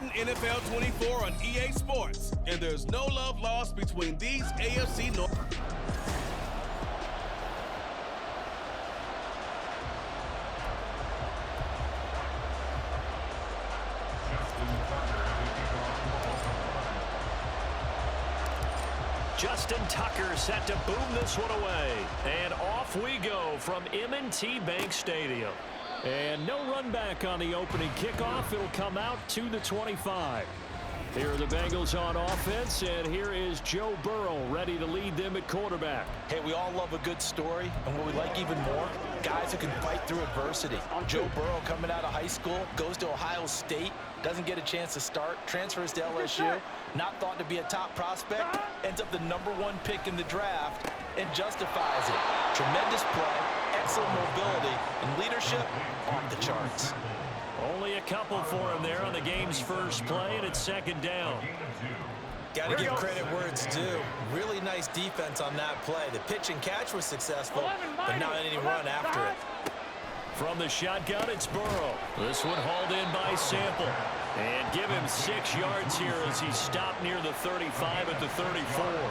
Madden NFL 24 on EA Sports, and there's no love lost between these AFC North. Justin Tucker set to boom this one away. And off we go from M&T Bank Stadium. And no run back on the opening kickoff. It'll come out to the 25. Here are the Bengals on offense, and here is Joe Burrow ready to lead them at quarterback. Hey, we all love a good story, and what we like even more, guys who can fight through adversity. Joe Burrow coming out of high school, goes to Ohio State, doesn't get a chance to start, transfers to LSU, not thought to be a top prospect, ends up the #1 pick in the draft, and justifies it. Tremendous play, excellent mobility, and leadership off the charts. Only a couple for him there on the game's first play, and it's second down. Got to give credit where it's due. Really nice defense on that play. The pitch and catch was successful, but not any run after it. From the shotgun, it's Burrow. This one hauled in by Sample. And give him 6 yards here as he's stopped near the 35 at the 34.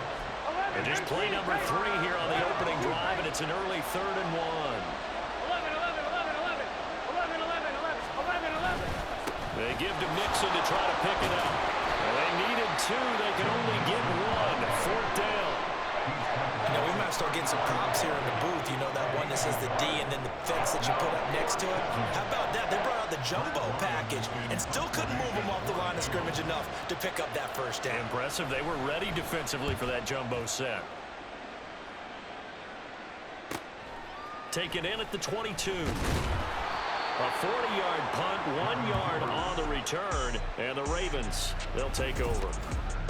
And just play number 3 here on the opening drive, and it's an early 3rd and 1. They give to Mixon to try to pick it up. They needed 2. They can only get 1. 4th down. You know, we might start getting some props here in the booth. You know, that one that says the D and then the fence that you put up next to it. How about that? They brought out the jumbo package and still couldn't move them off the line of scrimmage enough to pick up that first down. Impressive. They were ready defensively for that jumbo set. Taken in at the 22. A 40-yard punt, 1 yard on the return, and the Ravens, they'll take over.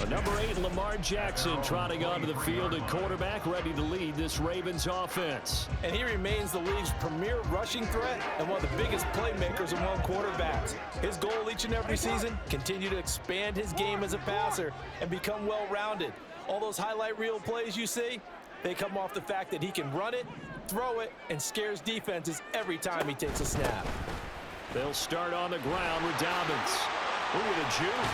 Number 8, Lamar Jackson, trotting onto the field at quarterback, ready to lead this Ravens offense. And he remains the league's premier rushing threat and one of the biggest playmakers among quarterbacks. His goal each and every season, continue to expand his game as a passer and become well-rounded. All those highlight reel plays you see, they come off the fact that he can run it, throw it, and scares defenses every time he takes a snap. They'll start on the ground with Dobbins. Ooh, with a juke.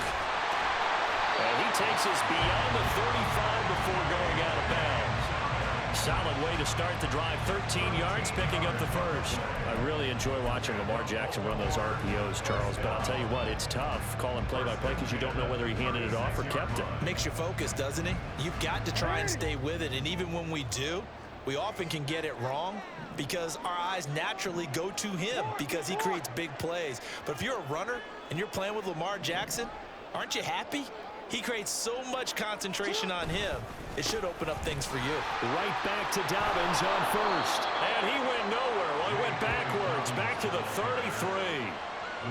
And he takes us beyond the 35 before going out of bounds. Solid way to start the drive. 13 yards, picking up the first. I really enjoy watching Lamar Jackson run those RPOs, Charles, but I'll tell you what, it's tough calling play-by-play because you don't know whether he handed it off or kept it. Makes you focus, doesn't it? You've got to try and stay with it, and even when we do, we often can get it wrong because our eyes naturally go to him because he creates big plays. But if you're a runner and you're playing with Lamar Jackson, aren't you happy? He creates so much concentration on him, it should open up things for you. Right back to Dobbins on first. And he went nowhere. Well, he went backwards, back to the 33.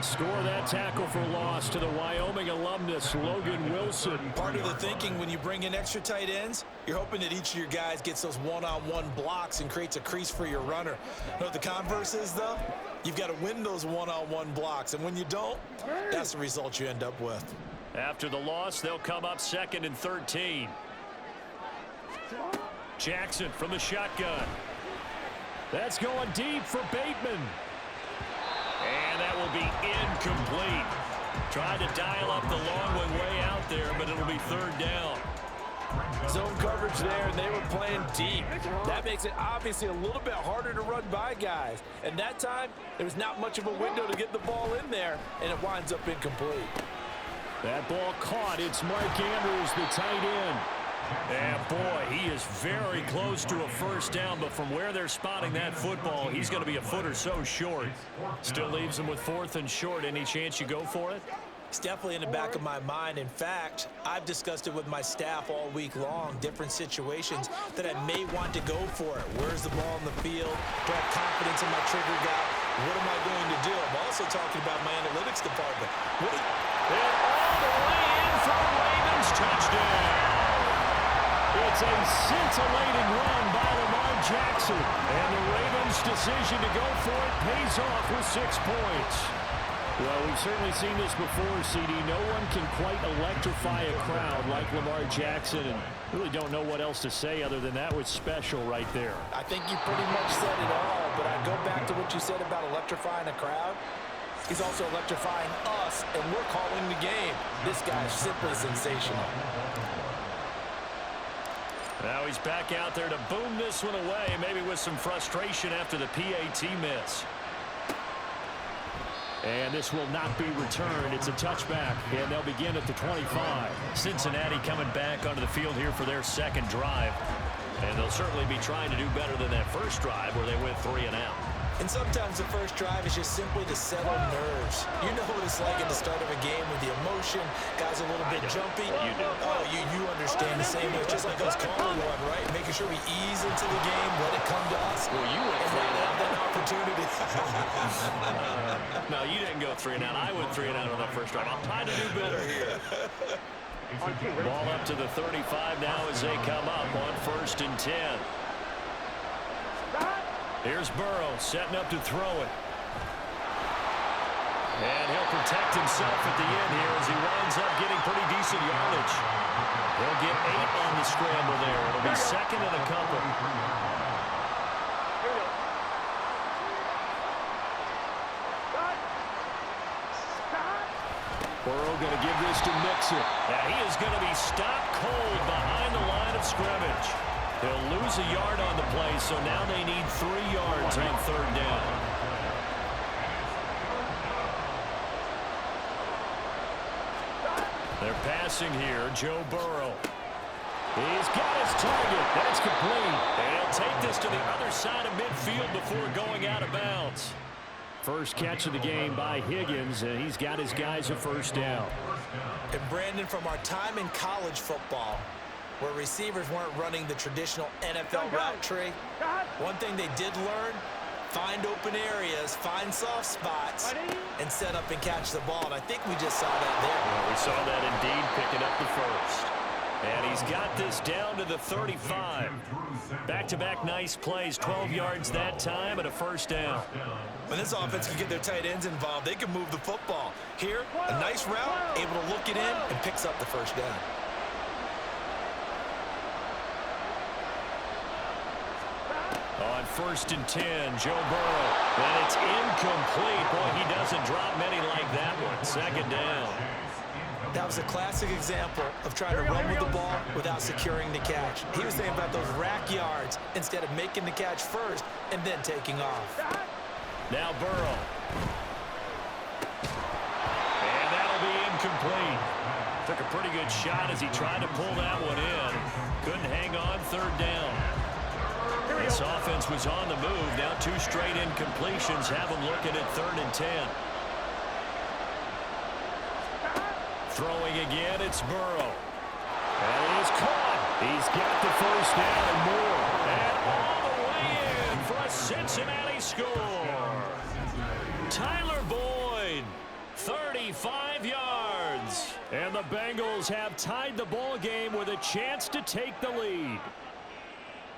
Score that tackle for loss to the Wyoming alumnus, Logan Wilson. Part of the thinking when you bring in extra tight ends, you're hoping that each of your guys gets those one-on-one blocks and creates a crease for your runner. You know what the converse is, though? You've got to win those one-on-one blocks, and when you don't, that's the result you end up with. After the loss, they'll come up 2nd and 13. Jackson from the shotgun. That's going deep for Bateman. And that will be incomplete. Tried to dial up the long one way out there, but it'll be 3rd down. Zone coverage there, and they were playing deep. That makes it obviously a little bit harder to run by guys. And that time, there's not much of a window to get the ball in there, and it winds up incomplete. That ball caught. It's Mark Andrews, the tight end. And boy, he is very close to a first down, but from where they're spotting that football, he's going to be a foot or so short. Still leaves him with 4th and short. Any chance you go for it? It's definitely in the back of my mind. In fact, I've discussed it with my staff all week long, different situations that I may want to go for it. Where's the ball in the field? Do I have confidence in my trigger guy? What am I going to do? I'm also talking about my analytics department. And all the way in for the Ravens touchdown. It's a scintillating run by Lamar Jackson. And the Ravens' decision to go for it pays off with 6 points. Well, we've certainly seen this before, CD. No one can quite electrify a crowd like Lamar Jackson, and really don't know what else to say other than that was special right there. I think you pretty much said it all, but I go back to what you said about electrifying a crowd. He's also electrifying us, and we're calling the game. This guy is simply sensational. Now he's back out there to boom this one away, maybe with some frustration after the PAT miss. And this will not be returned. It's a touchback, and they'll begin at the 25. Cincinnati coming back onto the field here for their second drive. And they'll certainly be trying to do better than that first drive where they went 3 and out. And sometimes the first drive is just simply to settle nerves. You know what it's like at the start of a game with the emotion. Guys a little bit jumpy. You do. Oh, you understand the same. It's just like us calling one, right? Making sure we ease into the game, let it come to us. Well, you went and 3 and out. Have that opportunity. No, you didn't go 3 and out. I went 3 and out on that first drive. I'm trying to do better here. Ball up to the 35 now as they come up on 1st and 10. Here's Burrow setting up to throw it. And he'll protect himself at the end here as he winds up getting pretty decent yardage. He'll get 8 on the scramble there. It'll be 2nd and a couple. Burrow going to give this to Mixon. And he is going to be stopped cold behind the line of scrimmage. They'll lose a yard on the play, so now they need 3 yards on 3rd down. They're passing here. Joe Burrow. He's got his target. That's complete. And he'll take this to the other side of midfield before going out of bounds. First catch of the game by Higgins, and he's got his guys a 1st down. And Brandon, from our time in college football, where receivers weren't running the traditional NFL route tree, one thing they did learn, find open areas, find soft spots, and set up and catch the ball. And I think we just saw that there. Well, we saw that indeed, picking up the first. And he's got this down to the 35. Back-to-back nice plays, 12 yards that time and a 1st down. When this offense can get their tight ends involved, they can move the football. Here, a nice route, able to look it in, and picks up the 1st down. On 1st and 10, Joe Burrow. And it's incomplete. Boy, he doesn't drop many like that one. 2nd down. That was a classic example of trying to run with the ball without securing the catch. He was thinking about those rack yards instead of making the catch first and then taking off. Now Burrow. And that'll be incomplete. Took a pretty good shot as he tried to pull that one in. Couldn't hang on. 3rd down. This offense was on the move. Now 2 straight incompletions have them looking at 3rd and 10. Throwing again, it's Burrow. And he's caught. He's got the 1st down and more. And all the way in for a Cincinnati score. Tyler Boyd, 35 yards. And the Bengals have tied the ball game with a chance to take the lead.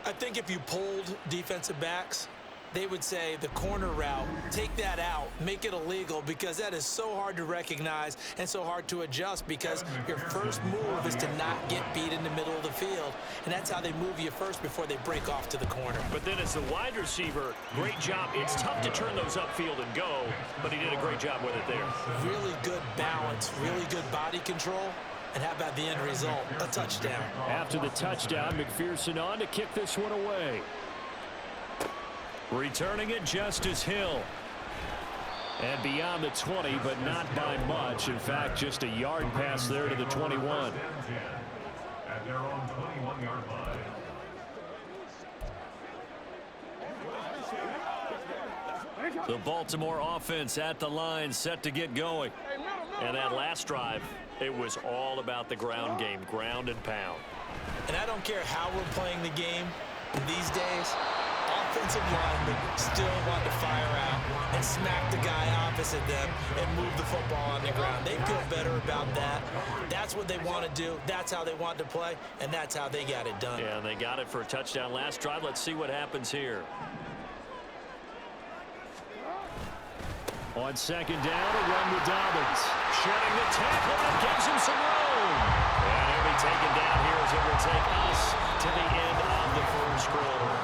I think if you polled defensive backs, they would say the corner route, take that out, make it illegal, because that is so hard to recognize and so hard to adjust, because your first move is to not get beat in the middle of the field, and that's how they move you first before they break off to the corner. But then as the wide receiver, great job. It's tough to turn those upfield and go, but he did a great job with it there. Really good balance, really good body control. And how about the end result? A touchdown. After the touchdown, McPherson on to kick this one away. Returning it, Justice Hill. And beyond the 20, but not by much. In fact, just a yard pass there to the 21. At their own 21-yard line. The Baltimore offense at the line, set to get going. And that last drive, it was all about the ground game, ground and pound. And I don't care how we're playing the game these days, offensive linemen still want to fire out and smack the guy opposite them and move the football on the ground. They feel better about that. That's what they want to do. That's how they want to play, and that's how they got it done. Yeah, and they got it for a touchdown last drive. Let's see what happens here. On 2nd down, a run with Dobbins. Shedding the tackle and gives him some room. And he'll be taken down here as it will take us to the end of the first quarter.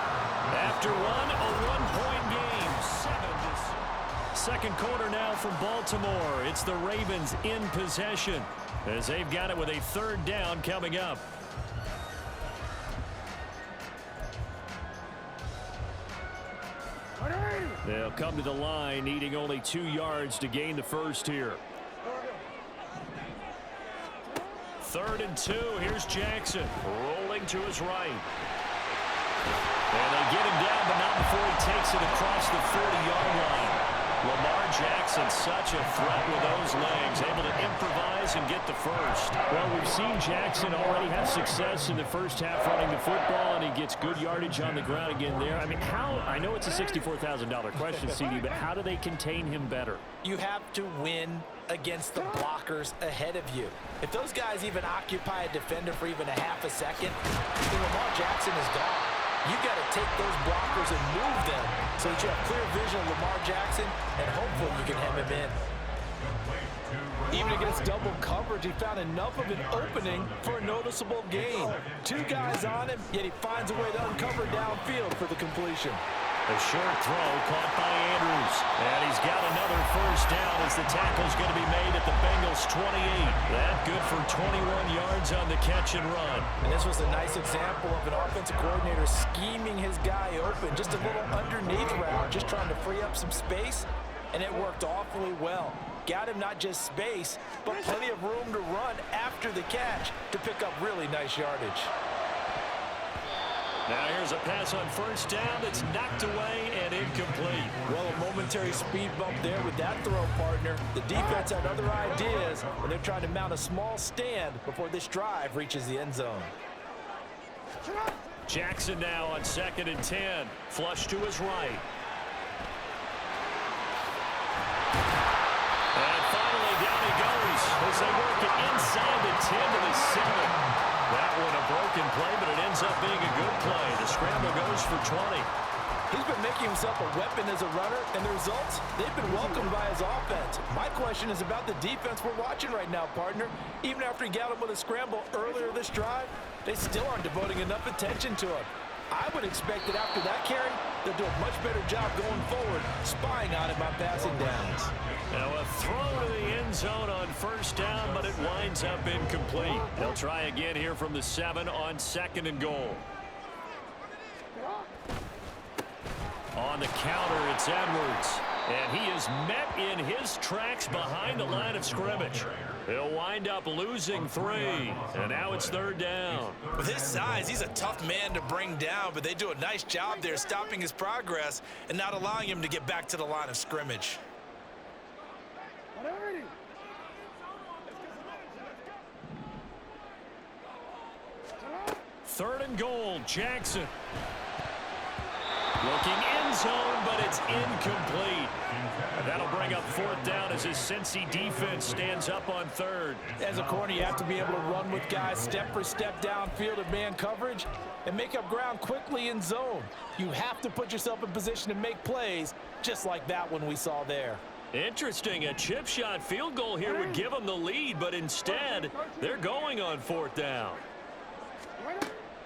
After a one-point game, second quarter now from Baltimore. It's the Ravens in possession as they've got it with a third down coming up. They'll come to the line needing only 2 yards to gain the first here. 3rd and 2. Here's Jackson rolling to his right. And they get him down, but not before he takes it across the 40-yard line. Lamar Jackson, such a threat with those legs, able to improvise and get the first. Well, we've seen Jackson already have success in the first half running the football, and he gets good yardage on the ground again there. I mean, I know it's a $64,000 question, CD, but how do they contain him better? You have to win against the blockers ahead of you. If those guys even occupy a defender for even a half a second, then Lamar Jackson is gone. You've got to take those blockers and move them so that you have clear vision of Lamar Jackson, and hopefully you can hem him in. Even against double coverage, he found enough of an opening for a noticeable gain. 2 guys on him, yet he finds a way to uncover downfield for the completion. A short throw caught by Andrews. And he's got another first down as the tackle's going to be made at the Bengals' 28. That good for 21 yards on the catch and run. And this was a nice example of an offensive coordinator scheming his guy open. Just a little underneath route, just trying to free up some space. And it worked awfully well. Got him not just space, but plenty of room to run after the catch to pick up really nice yardage. Now here's a pass on first down that's knocked away and incomplete. Well, a momentary speed bump there with that throw, partner. The defense had other ideas, and they're trying to mount a small stand before this drive reaches the end zone. Jackson now on 2nd and 10. Flush to his right. And finally down he goes as they work it inside the 10 to the 7. That one a broken play, but it ends up being a good play. The scramble goes for 20. He's been making himself a weapon as a runner, and the results, they've been welcomed by his offense. My question is about the defense we're watching right now, partner. Even after he got him with a scramble earlier this drive, they still aren't devoting enough attention to him. I would expect that after that carry, they'll do a much better job going forward, spying on him on passing downs. Now a throw to the end zone on first down, but it winds up incomplete. They'll try again here from the 7 on 2nd and goal. On the counter, it's Edwards. And he is met in his tracks behind the line of scrimmage. He'll wind up losing 3. And now it's 3rd down. With his size, he's a tough man to bring down, but they do a nice job there stopping his progress and not allowing him to get back to the line of scrimmage. 3rd and goal, Jackson. Looking end zone, but it's incomplete. That'll bring up 4th down as his Cincy defense stands up on 3rd. As a corner, you have to be able to run with guys step for step downfield in man coverage and make up ground quickly in zone. You have to put yourself in position to make plays, just like that one we saw there. Interesting. A chip shot field goal here would give them the lead, but instead, they're going on 4th down.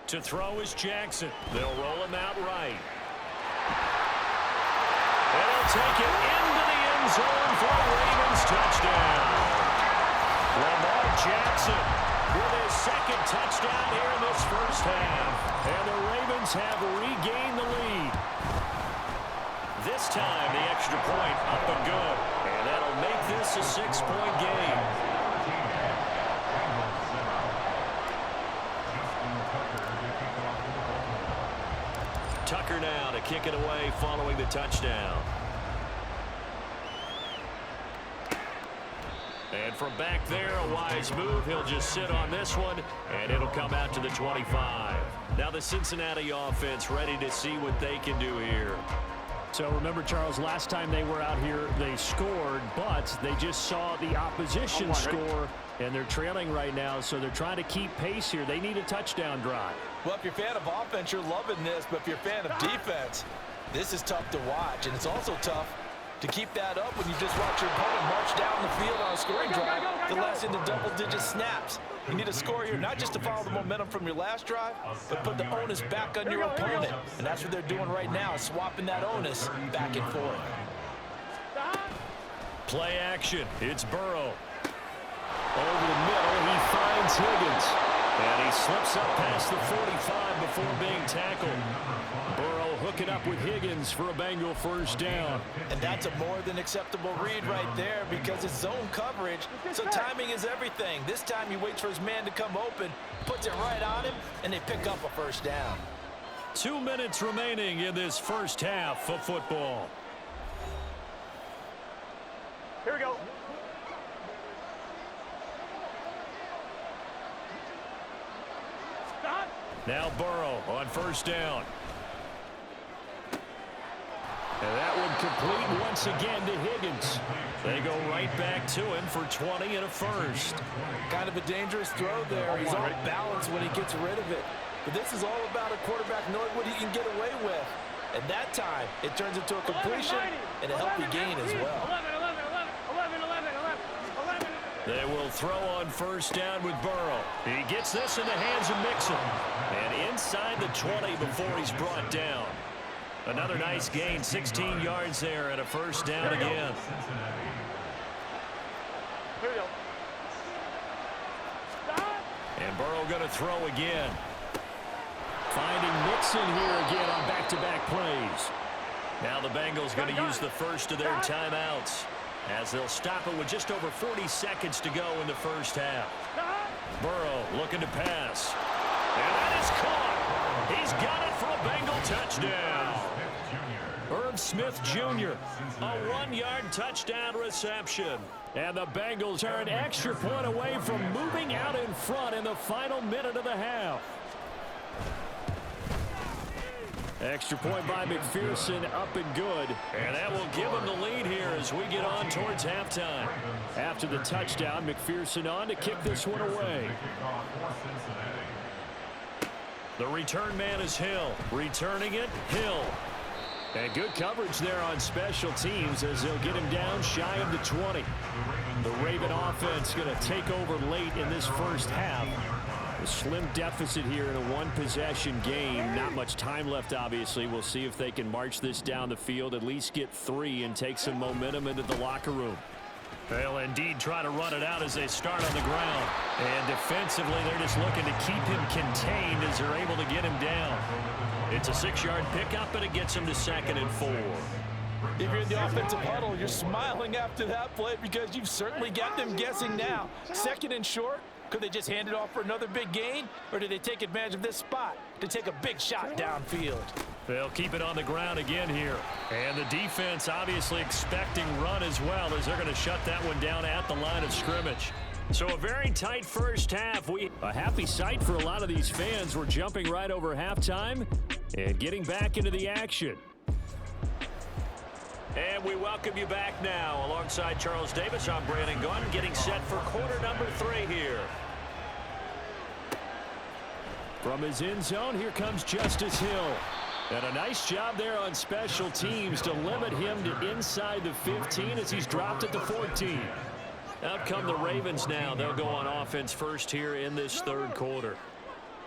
To throw is Jackson. They'll roll him out right. And he'll take it into the end zone for a Ravens touchdown. Lamar Jackson with his 2nd touchdown here in this first half. And the Ravens have regained the lead. This time, the extra point up and good. And that'll make this a 6-point game. Tucker now to kick it away following the touchdown. And from back there, a wise move. He'll just sit on this one, and it'll come out to the 25. Now the Cincinnati offense ready to see what they can do here. So remember, Charles, last time they were out here, they scored, but they just saw the opposition score, and they're trailing right now, so they're trying to keep pace here. They need a touchdown drive. Well, if you're a fan of offense, you're loving this, but if you're a fan of defense, this is tough to watch, and it's also tough to keep that up when you just watch your opponent march down the field on a scoring drive that lasts into double-digit snaps. You need a score here, not just to follow the momentum from your last drive, but put the onus back on your opponent. And that's what they're doing right now, swapping that onus back and forth. Play action. It's Burrow. Over the middle, he finds Higgins. And he slips up past the 45 before being tackled. Burrow hooking up with Higgins for a Bengal first down. And that's a more than acceptable read right there because it's zone coverage, so timing is everything. This time he waits for his man to come open, puts it right on him, and they pick up a first down. 2 minutes remaining in this first half of football. Here we go. Stop. Now Burrow on first down. And that one complete once again to Higgins. They go right back to him for 20 and a first. Kind of a dangerous throw there. He's off balance when he gets rid of it. But this is all about a quarterback knowing what he can get away with. And that time, it turns into a completion and a healthy gain as well. 11. They will throw on first down with Burrow. He gets this in the hands of Mixon. And inside the 20 before he's brought down. Another nice gain, 16 yards there and a first down again. Here we go. And Burrow going to throw again. Finding Mixon here again on back-to-back plays. Now the Bengals going to use the first of their timeouts as they'll stop it with just over 40 seconds to go in the first half. Burrow looking to pass. And that is caught. He's got it for a Bengal touchdown. Irv Smith Jr., a 1-yard touchdown reception. And the Bengals are an extra point away from moving out in front in the final minute of the half. Extra point by McPherson, up and good. And that will give them the lead here as we get on towards halftime. After the touchdown, McPherson on to kick this one away. The return man is Hill. Returning it, Hill. And good coverage there on special teams as they'll get him down shy of the 20. The Raven offense going to take over late in this first half. A slim deficit here in a one-possession game. Not much time left, obviously. We'll see if they can march this down the field, at least get 3 and take some momentum into the locker room. They'll indeed try to run it out as they start on the ground. And defensively, they're just looking to keep him contained as they're able to get him down. It's a 6-yard pickup, and it gets him to 2nd and 4. If you're in the offensive huddle, you're smiling after that play because you've certainly got them guessing now. 2nd and short. Could they just hand it off for another big gain? Or did they take advantage of this spot to take a big shot downfield? They'll keep it on the ground again here. And the defense obviously expecting run as well as they're going to shut that one down at the line of scrimmage. So a very tight first half. A happy sight for a lot of these fans. We're jumping right over halftime and getting back into the action. And we welcome you back now. Alongside Charles Davis, I'm Brandon Gunn, getting set for quarter number 3 here. From his end zone, here comes Justice Hill. And a nice job there on special teams to limit him to inside the 15 as he's dropped at the 14. Out come the Ravens now. They'll go on offense first here in this third quarter.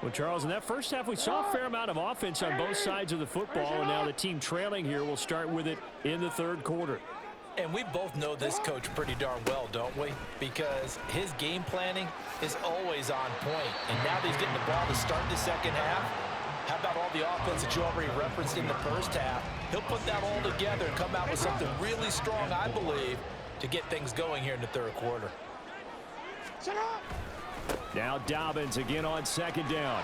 Well, Charles, in that first half, we saw a fair amount of offense on both sides of the football, and now the team trailing here will start with it in the third quarter. And we both know this coach pretty darn well, don't we? Because his game planning is always on point. And now that he's getting the ball to start the second half, how about all the offense that you already referenced in the first half? He'll put that all together and come out with something really strong, I believe, to get things going here in the third quarter. Now Dobbins again on second down.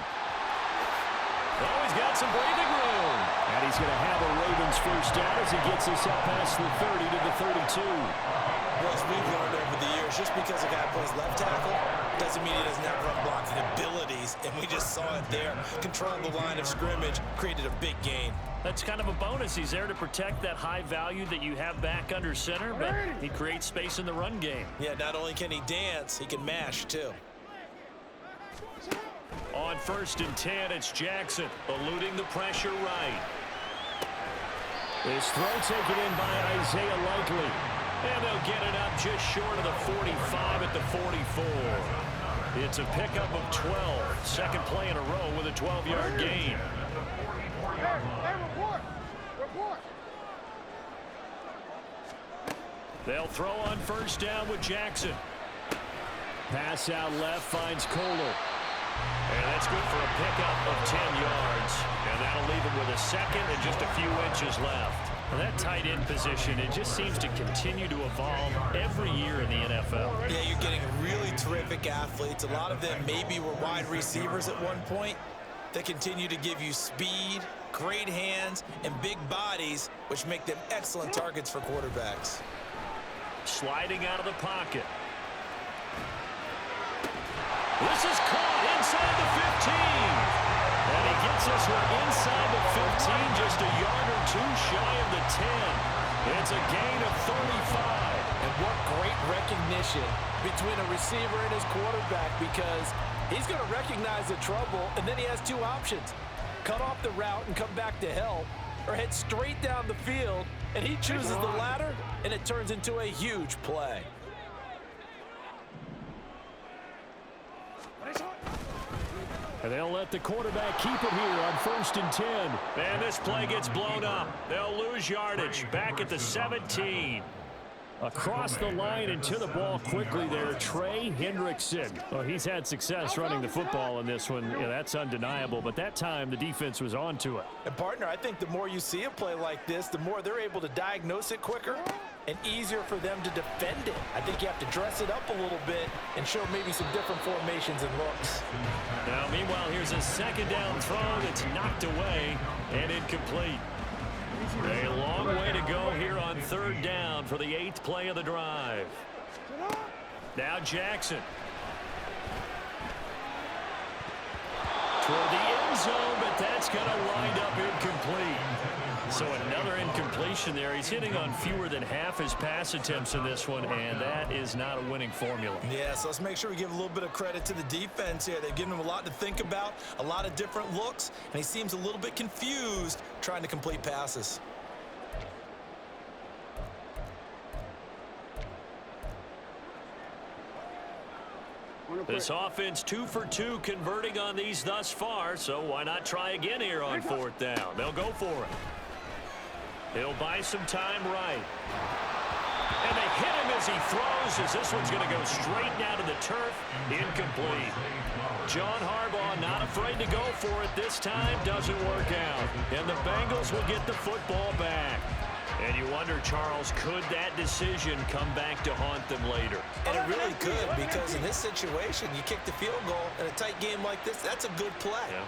Oh, he's got some breathing room. And he's going to have a Ravens first down as he gets this up past the 30 to the 32. Well, as we've learned over the years, just because a guy plays left tackle doesn't mean he doesn't have run blocking abilities. And we just saw it there. Controlled the line of scrimmage, created a big gain. That's kind of a bonus. He's there to protect that high value that you have back under center, but he creates space in the run game. Yeah, not only can he dance, he can mash too. On 1st and 10, it's Jackson eluding the pressure right. This throw taken in by Isaiah Likely. And they'll get it up just short of the 45 at the 44. It's a pickup of 12. Second play in a row with a 12-yard gain. Hey, report. They'll throw on first down with Jackson. Pass out left finds Kohler. And that's good for a pickup of 10 yards. And that'll leave him with a second and just a few inches left. Well, that tight end position, it just seems to continue to evolve every year in the NFL. Yeah, you're getting really terrific athletes. A lot of them maybe were wide receivers at one point. They continue to give you speed, great hands, and big bodies, which make them excellent targets for quarterbacks. Sliding out of the pocket. This is caught inside the 15. And he gets this one inside the 15, just a yard or two shy of the 10. It's a gain of 35. And what great recognition between a receiver and his quarterback, because he's going to recognize the trouble, and then he has two options. Cut off the route and come back to help, or head straight down the field, and he chooses the latter, and it turns into a huge play. And they'll let the quarterback keep it here on 1st and 10. And this play gets blown up. They'll lose yardage back at the 17. Across the line and to the ball quickly there, Trey Hendrickson. Well, he's had success running the football in this one. Yeah, that's undeniable. But that time, the defense was on to it. And, partner, I think the more you see a play like this, the more they're able to diagnose it quicker and easier for them to defend it. I think you have to dress it up a little bit and show maybe some different formations and looks. Now, meanwhile, here's a second down throw that's knocked away and incomplete. A long way to go here on 3rd down for the 8th play of the drive. Now Jackson. Toward the end zone, but that's going to wind up incomplete. So another incompletion there. He's hitting on fewer than half his pass attempts in this one, and that is not a winning formula. Yeah, so let's make sure we give a little bit of credit to the defense here. They've given him a lot to think about, a lot of different looks, and he seems a little bit confused trying to complete passes. This offense 2 for 2 converting on these thus far, so why not try again here on 4th down? They'll go for it. He'll buy some time right. And they hit him as he throws, as this one's going to go straight down to the turf. Incomplete. John Harbaugh not afraid to go for it this time. Doesn't work out. And the Bengals will get the football back. And you wonder, Charles, could that decision come back to haunt them later? And it really could, because in this situation, you kick the field goal in a tight game like this, that's a good play. Yeah.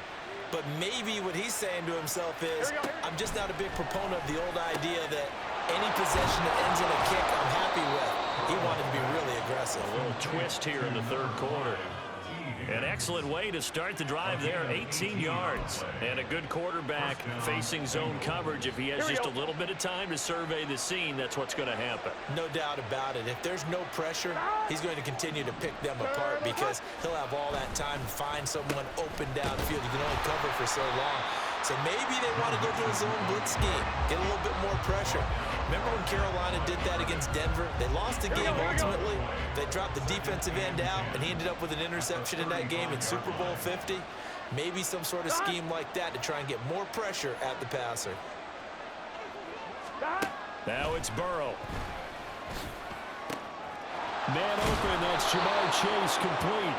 But maybe what he's saying to himself is, I'm just not a big proponent of the old idea that any possession that ends in a kick I'm happy with. He wanted to be really aggressive. A little twist here in the 3rd quarter. An excellent way to start the drive there, 18 yards. And a good quarterback facing zone coverage. If he has just a little bit of time to survey the scene, that's what's going to happen. No doubt about it. If there's no pressure, he's going to continue to pick them apart because he'll have all that time to find someone open downfield. You can only cover for so long. So maybe they want to go to a zone blitz scheme, get a little bit more pressure. Remember when Carolina did that against Denver? They lost the game ultimately. They dropped the defensive end out, and he ended up with an interception in that game in Super Bowl 50. Maybe some sort of scheme like that to try and get more pressure at the passer. Now it's Burrow. Man open, that's Jamar Chase complete.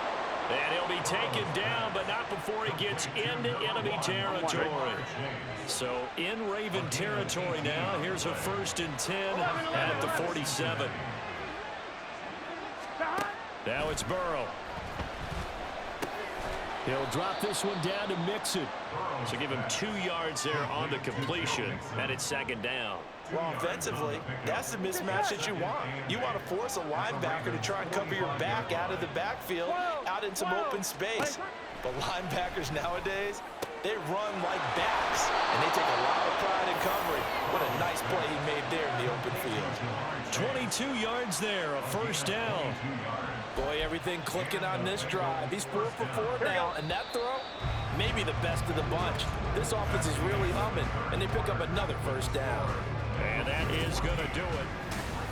And he'll be taken down, but not before he gets into enemy territory. So in Raven territory now. Here's a 1st and 10 at the 47. Now it's Burrow. He'll drop this one down to Mixon. So give him 2 yards there on the completion, and it's 2nd down. Well, offensively, that's the mismatch that you want. You want to force a linebacker to try and cover your back out of the backfield, out in some open space. But linebackers nowadays, they run like backs, and they take a lot of pride in covering. What a nice play he made there in the open field. 22 yards there, a 1st down. Boy, everything clicking on this drive. He's 4 for 4 now, and that throw, maybe the best of the bunch. This offense is really humming, and they pick up another 1st down. And that is going to do it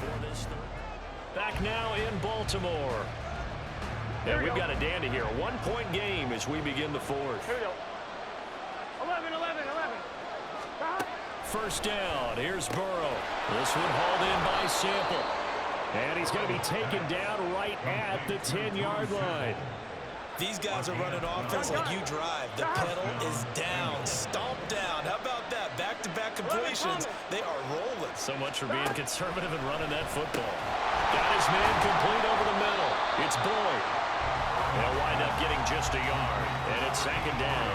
for this third. Back now in Baltimore. And we've got a dandy here. A 1-point game as we begin the 4th. Here we go. 11. 1st down. Here's Burrow. This one hauled in by Sample. And he's going to be taken down right at the 10-yard line. These guys are running offense like you drive. The pedal is down, stomped down. How about that? Back-to-back completions. They are rolling. So much for being conservative and running that football. Got his man complete over the middle. It's Boyd. They'll wind up getting just a yard, and it's second down.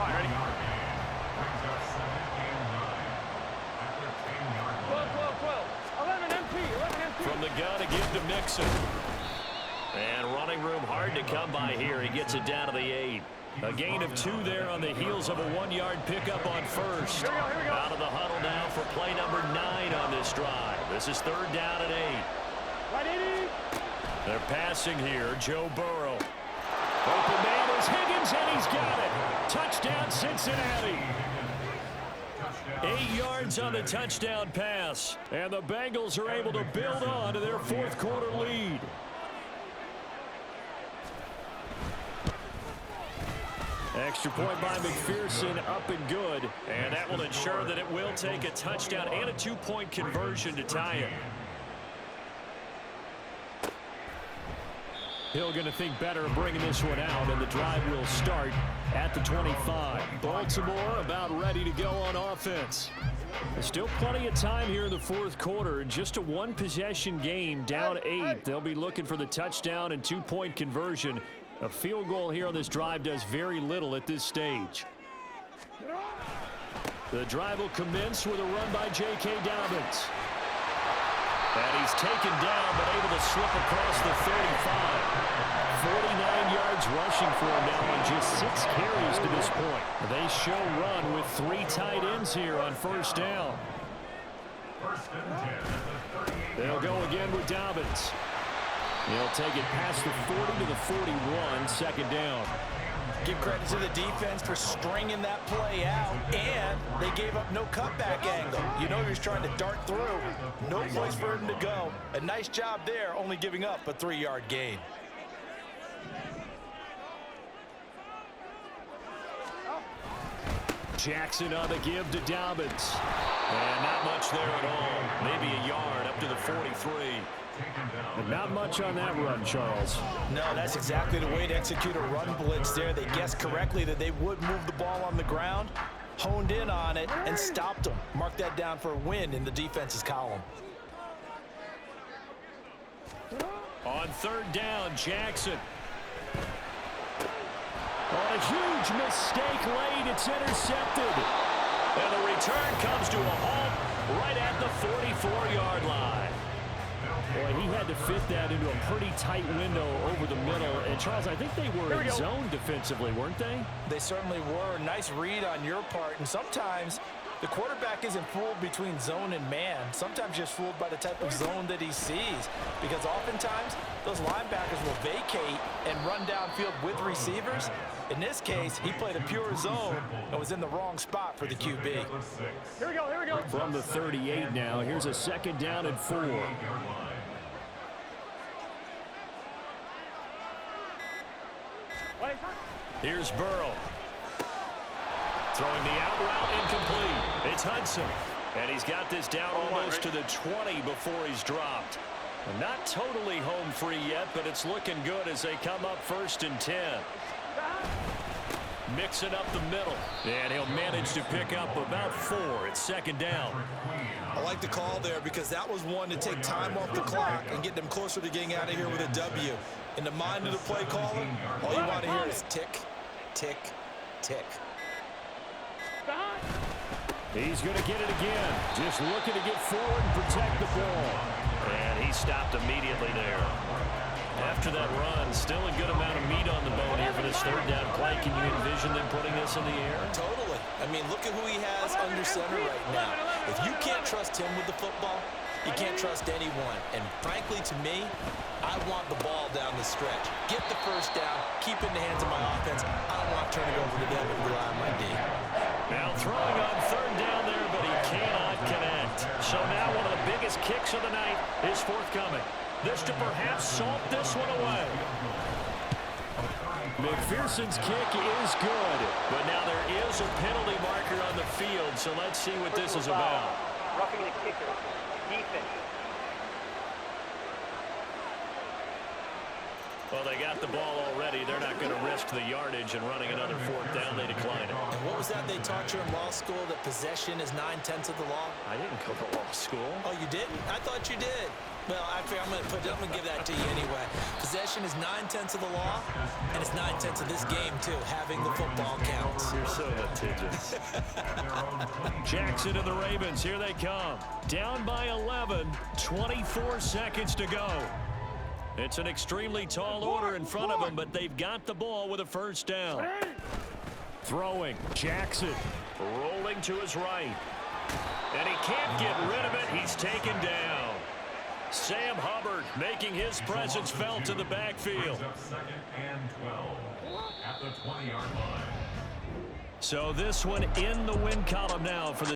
Ready? 11 MP. From the gun, a give to Mixon. And running room hard to come by here. He gets it down to the 8. A gain of 2 there on the heels of a 1-yard pickup on first. Here we go. Out of the huddle now for play number 9 on this drive. This is third down and 8. Right, They're passing here. Joe Burrow. Open man is Higgins, and he's got it. Touchdown, Cincinnati. 8 yards on the touchdown pass. And the Bengals are able to build on to their fourth-quarter lead. Extra point by McPherson, up and good. And that will ensure that it will take a touchdown and a 2-point conversion to tie it. Hill going to think better of bringing this one out, and the drive will start at the 25. Baltimore about ready to go on offense. There's still plenty of time here in the fourth quarter. Just a one-possession game, down 8. They'll be looking for the touchdown and 2-point conversion. A field goal here on this drive does very little at this stage. The drive will commence with a run by J.K. Dobbins. And he's taken down, but able to slip across the 35. 49 yards rushing for him now on just 6 carries to this point. They show run with 3 tight ends here on first down. First and 10 at the 38. They'll go again with Dobbins. He'll take it past the 40 to the 41, second down. Give credit to the defense for stringing that play out, and they gave up no cutback angle. You know he was trying to dart through. No place for him to go. A nice job there, only giving up a 3-yard gain. Jackson on the give to Dobbins. And not much there at all. Maybe a yard up to the 43. And not much on that run, Charles. No, that's exactly the way to execute a run blitz there. They guessed correctly that they would move the ball on the ground, honed in on it, and stopped them. Mark that down for a win in the defense's column. On third down, Jackson. On a huge mistake late, it's intercepted. And the return comes to a halt right at the 44-yard line. Boy, he had to fit that into a pretty tight window over the middle. And, Charles, I think they were in zone defensively, weren't they? They certainly were. Nice read on your part. And sometimes the quarterback isn't fooled between zone and man. Sometimes just fooled by the type of zone that he sees. Because oftentimes, those linebackers will vacate and run downfield with receivers. In this case, he played a pure zone and was in the wrong spot for the QB. Here we go. From the 38 now, here's a second down and 4. Here's Burrow. Throwing the out route incomplete. It's Hudson. And he's got this down almost to the 20 before he's dropped. Not totally home free yet, but it's looking good as they come up first and 10. Mixing up the middle. And he'll manage to pick up about 4. It's second down. I like the call there because that was one to take time off the clock and get them closer to getting out of here with a W. In the mind of the play caller, all you want to hear is tick, tick, tick. He's going to get it again. Just looking to get forward and protect the ball. And he stopped immediately there. After that run, still a good amount of meat on the bone here for this third down play. Can you envision them putting this in the air? Totally. I mean, look at who he has under center right now. If you can't trust him with the football, you can't trust anyone. And frankly, to me, I want the ball down the stretch. Get the first down, keep it in the hands of my offense. I don't want to turn it over to them and rely on my D. Now throwing on third down there, but he cannot connect. So now one of the biggest kicks of the night is forthcoming. This to perhaps salt this one away. McPherson's kick is good. But now there is a penalty marker on the field, so let's see what this is about. Roughing the kicker. Defense. Well, they got the ball already. They're not going to risk the yardage and running another fourth down. They decline it. And what was that they taught you in law school, that possession is 9/10 of the law? I didn't go to law school. Oh, you didn't? I thought you did. Well, actually, I'm going to give that to you anyway. Possession is 9/10 of the law, and it's 9/10 of this game, too. Having the football counts. You're so litigious. Jackson and the Ravens, here they come. Down by 11, 24 seconds to go. It's an extremely tall order in front of them, but they've got the ball with a first down. Throwing, Jackson rolling to his right. And he can't get rid of it. He's taken down. Sam Hubbard making his presence felt to the backfield. Second and 12 at the 20-yard line. So this one in the win column now for the